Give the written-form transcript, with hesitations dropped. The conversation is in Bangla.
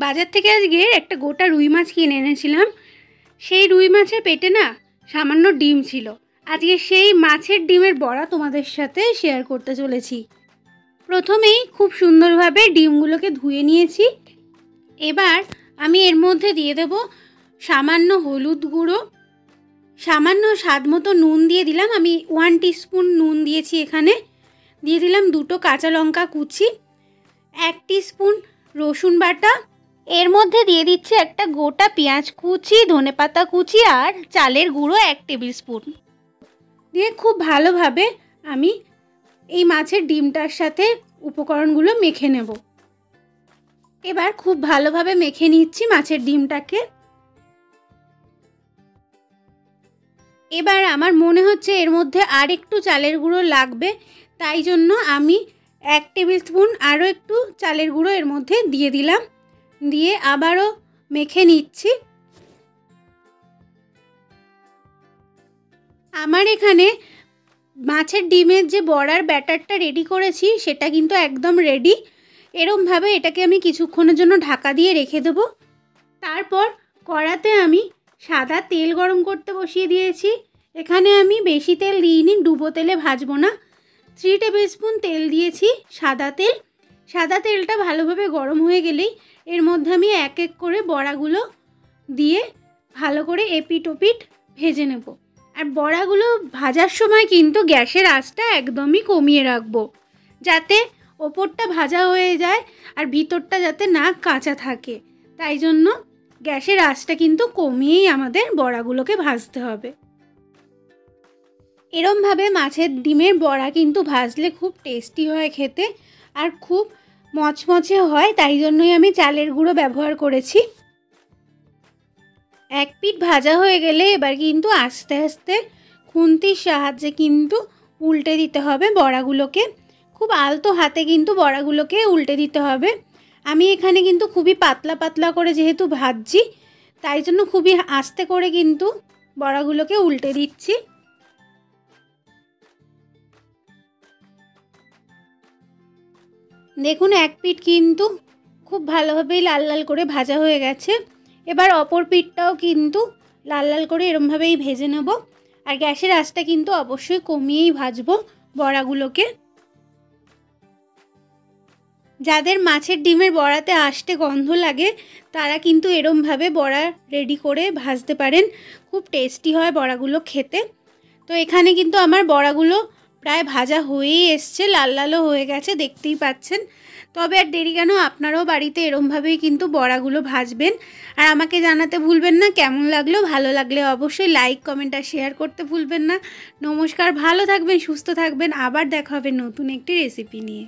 বাজার থেকে আজকে একটা গোটা রুই মাছ কিনে এনেছিলাম। সেই রুই মাছের পেটে না সামান্য ডিম ছিল। আজকে সেই মাছের ডিমের বড়া তোমাদের সাথে শেয়ার করতে চলেছি। প্রথমেই খুব সুন্দরভাবে ডিমগুলোকে ধুয়ে নিয়েছি। এবার আমি এর মধ্যে দিয়ে দেব সামান্য হলুদ গুঁড়ো, সামান্য স্বাদ মতো নুন দিয়ে দিলাম। আমি 1 টিস্পুন নুন দিয়েছি। এখানে দিয়ে দিলাম 2টো কাঁচা লঙ্কা কুচি, 1 টিস্পুন রসুন বাটা, এর মধ্যে দিয়ে দিচ্ছি একটা গোটা পেঁয়াজ কুচি, ধনেপাতা কুচি আর চালের গুঁড়ো 1 টেবিল স্পুন দিয়ে খুব ভালোভাবে আমি এই মাছের ডিমটার সাথে উপকরণগুলো মেখে নেব। এবার খুব ভালোভাবে মেখে নিচ্ছি মাছের ডিমটাকে। এবার আমার মনে হচ্ছে এর মধ্যে আর একটু চালের গুঁড়ো লাগবে, তাই জন্য আমি 1 টেবিল স্পুন আরও একটু চালের গুঁড়ো এর মধ্যে দিয়ে দিলাম। দিয়ে আবারও মেখে নিচ্ছি। আমার এখানে মাছের ডিমের যে বড়ার ব্যাটারটা রেডি করেছি সেটা কিন্তু একদম রেডি। এরমভাবে এটাকে আমি কিছুক্ষণের জন্য ঢাকা দিয়ে রেখে দেব। তারপর কড়াতে আমি সাদা তেল গরম করতে বসিয়ে দিয়েছি। এখানে আমি বেশি তেল দিইনি, ডুবো তেলে ভাজবো না। 3 টেবিল স্পুন তেল দিয়েছি, সাদা তেল। সাদা তেলটা ভালোভাবে গরম হয়ে গেলেই এর মধ্যে আমি এক এক করে বড়াগুলো দিয়ে ভালো করে এপিট ওপিট ভেজে নেব। আর বড়াগুলো ভাজার সময় কিন্তু গ্যাসের আঁচটা একদমই কমিয়ে রাখবো, যাতে ওপরটা ভাজা হয়ে যায় আর ভিতরটা যাতে না কাঁচা থাকে। তাই জন্য গ্যাসের আঁচটা কিন্তু কমিয়েই আমাদের বড়াগুলোকে ভাজতে হবে। এরমভাবে মাছের ডিমের বড়া কিন্তু ভাজলে খুব টেস্টি হয় খেতে, আর খুব মচমচে হয়। তাই জন্যই আমি চালের গুঁড়ো ব্যবহার করেছি। এক পিঠ ভাজা হয়ে গেলে এবার কিন্তু আস্তে আস্তে খুন্তির সাহায্যে কিন্তু উল্টে দিতে হবে বড়াগুলোকে। খুব আলতো হাতে কিন্তু বড়াগুলোকে উল্টে দিতে হবে। আমি এখানে কিন্তু খুবই পাতলা পাতলা করে যেহেতু ভাজছি, তাই জন্য খুবই আস্তে করে কিন্তু বড়াগুলোকে উল্টে দিচ্ছি। দেখুন এক পিঠ কিন্তু খুব ভালোভাবেই লাল লাল করে ভাজা হয়ে গেছে। এবার অপর পিঠটাও কিন্তু লাল লাল করে এরমভাবেই ভেজে নেব। আর গ্যাসের আঁচটা কিন্তু অবশ্যই কমিয়েই ভাজবো বড়াগুলোকে। যাদের মাছের ডিমের বড়াতে আষ্টে গন্ধ লাগে তারা কিন্তু এরমভাবে বড়া রেডি করে ভাজতে পারেন, খুব টেস্টি হয় বড়াগুলো খেতে। তো এখানে কিন্তু আমার বড়াগুলো প্রায় ভাজা হয়েই এসছে, লাল লালও হয়ে গেছে, দেখতেই পাচ্ছেন। তবে আর দেরি কেন, আপনারাও বাড়িতে এরমভাবেই কিন্তু বড়াগুলো ভাজবেন। আর আমাকে জানাতে ভুলবেন না কেমন লাগলো। ভালো লাগলে অবশ্যই লাইক, কমেন্ট আর শেয়ার করতে ভুলবেন না। নমস্কার, ভালো থাকবেন, সুস্থ থাকবেন। আবার দেখা হবে নতুন একটি রেসিপি নিয়ে।